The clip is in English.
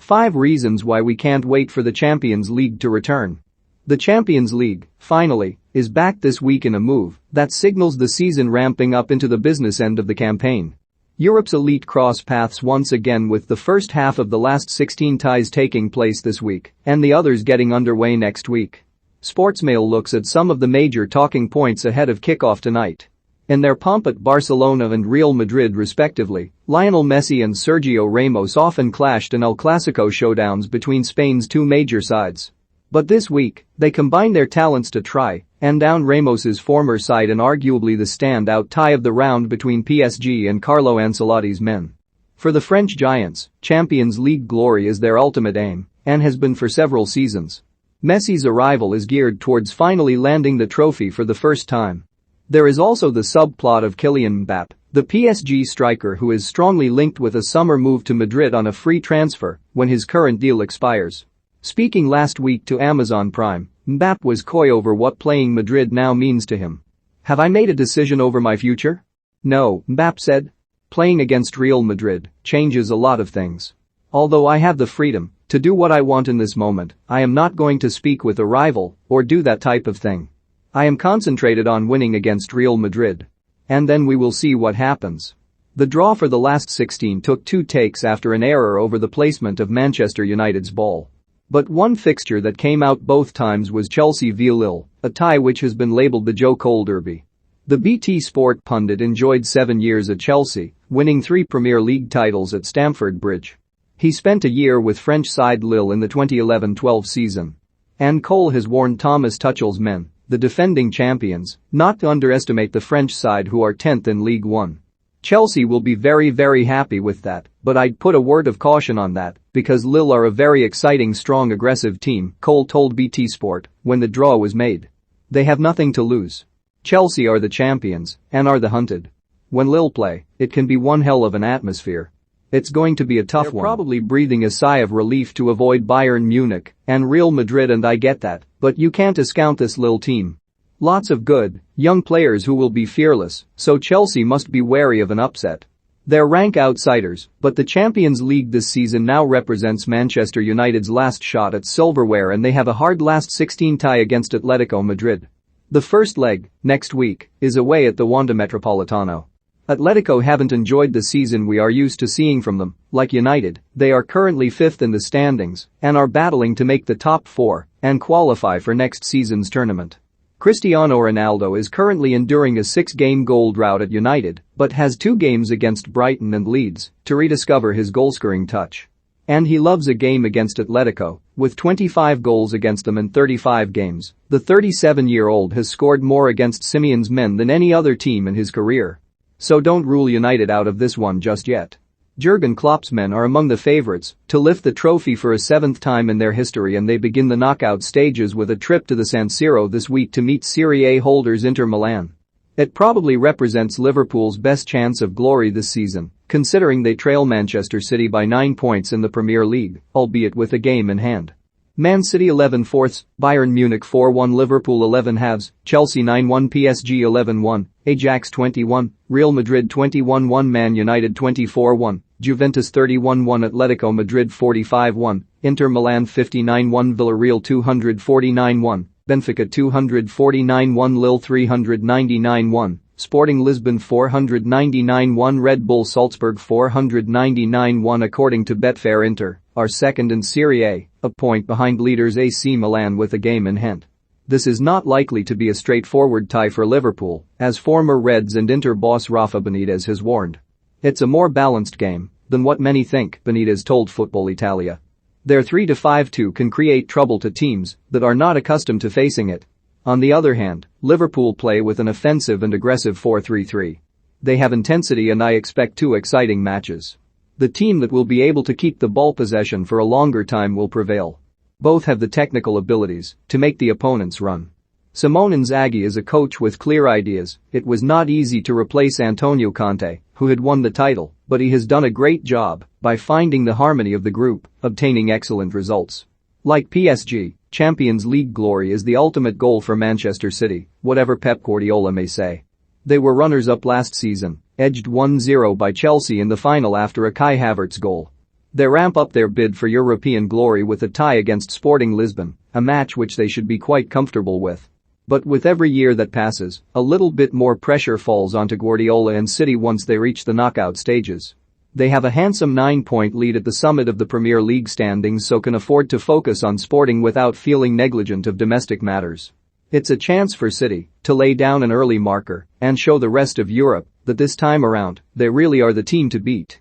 5 reasons why we can't wait for the Champions League to return. The Champions League, finally, is back this week in a move that signals the season ramping up into the business end of the campaign. Europe's elite cross paths once again, with the first half of the last 16 ties taking place this week and the others getting underway next week. Sportsmail looks at some of the major talking points ahead of kickoff tonight. In their pomp at Barcelona and Real Madrid respectively, Lionel Messi and Sergio Ramos often clashed in El Clasico showdowns between Spain's two major sides. But this week, they combined their talents to try and down Ramos's former side in arguably the standout tie of the round between PSG and Carlo Ancelotti's men. For the French Giants, Champions League glory is their ultimate aim and has been for several seasons. Messi's arrival is geared towards finally landing the trophy for the first time. There is also the subplot of Kylian Mbappé, the PSG striker who is strongly linked with a summer move to Madrid on a free transfer when his current deal expires. Speaking last week to Amazon Prime, Mbappé was coy over what playing Madrid now means to him. "Have I made a decision over my future? No," Mbappé said. "Playing against Real Madrid changes a lot of things. Although I have the freedom to do what I want in this moment, I am not going to speak with a rival or do that type of thing. I am concentrated on winning against Real Madrid. And then we will see what happens." The draw for the last 16 took 2 takes after an error over the placement of Manchester United's ball. But one fixture that came out both times was Chelsea v Lille, a tie which has been labelled the Joe Cole Derby. The BT Sport pundit enjoyed 7 years at Chelsea, winning 3 Premier League titles at Stamford Bridge. He spent a year with French side Lille in the 2011-12 season. And Cole has warned Thomas Tuchel's men, the defending champions, not to underestimate the French side who are 10th in League One. Chelsea will be very happy with that, but I'd put a word of caution on that because Lille are a very exciting, strong, aggressive team, Cole told BT Sport when the draw was made. They have nothing to lose. Chelsea are the champions and are the hunted. When Lille play, it can be one hell of an atmosphere. It's going to be a tough one. They're probably breathing a sigh of relief to avoid Bayern Munich and Real Madrid, and I get that, but you can't discount this Lille team. Lots of good, young players who will be fearless, so Chelsea must be wary of an upset. They're rank outsiders, but the Champions League this season now represents Manchester United's last shot at silverware, and they have a hard last 16 tie against Atletico Madrid. The first leg, next week, is away at the Wanda Metropolitano. Atletico haven't enjoyed the season we are used to seeing from them. Like United, they are currently 5th in the standings and are battling to make the top 4 and qualify for next season's tournament. Cristiano Ronaldo is currently enduring a 6-game goal drought at United but has 2 games against Brighton and Leeds to rediscover his goalscoring touch. And he loves a game against Atletico, with 25 goals against them in 35 games. The 37-year-old has scored more against Simeone's men than any other team in his career. So don't rule United out of this one just yet. Jurgen Klopp's men are among the favourites to lift the trophy for a 7th time in their history, and they begin the knockout stages with a trip to the San Siro this week to meet Serie A holders Inter Milan. It probably represents Liverpool's best chance of glory this season, considering they trail Manchester City by 9 points in the Premier League, albeit with a game in hand. Man City 11 fourths, Bayern Munich 4-1, Liverpool 11 halves, Chelsea 9-1, PSG 11-1, Ajax 21, Real Madrid 21-1, Man United 24-1, Juventus 31-1, Atletico Madrid 45-1, Inter Milan 59-1, Villarreal 249-1, Benfica 249-1, Lille 399-1, Sporting Lisbon 499-1, Red Bull Salzburg 499-1. According to Betfair, Inter are second in Serie A point behind leaders AC Milan with a game in hand. This is not likely to be a straightforward tie for Liverpool, as former Reds and Inter boss Rafa Benitez has warned. It's a more balanced game than what many think, Benitez told Football Italia. Their 3-5-2 can create trouble to teams that are not accustomed to facing it. On the other hand, Liverpool play with an offensive and aggressive 4-3-3. They have intensity, and I expect 2 exciting matches. The team that will be able to keep the ball possession for a longer time will prevail. Both have the technical abilities to make the opponents run. Simone Inzaghi is a coach with clear ideas. It was not easy to replace Antonio Conte, who had won the title, but he has done a great job by finding the harmony of the group, obtaining excellent results. Like PSG, Champions League glory is the ultimate goal for Manchester City, whatever Pep Guardiola may say. They were runners-up last season, edged 1-0 by Chelsea in the final after a Kai Havertz goal. They ramp up their bid for European glory with a tie against Sporting Lisbon, a match which they should be quite comfortable with. But with every year that passes, a little bit more pressure falls onto Guardiola and City once they reach the knockout stages. They have a handsome 9-point lead at the summit of the Premier League standings, so can afford to focus on Sporting without feeling negligent of domestic matters. It's a chance for City to lay down an early marker and show the rest of Europe that this time around they really are the team to beat.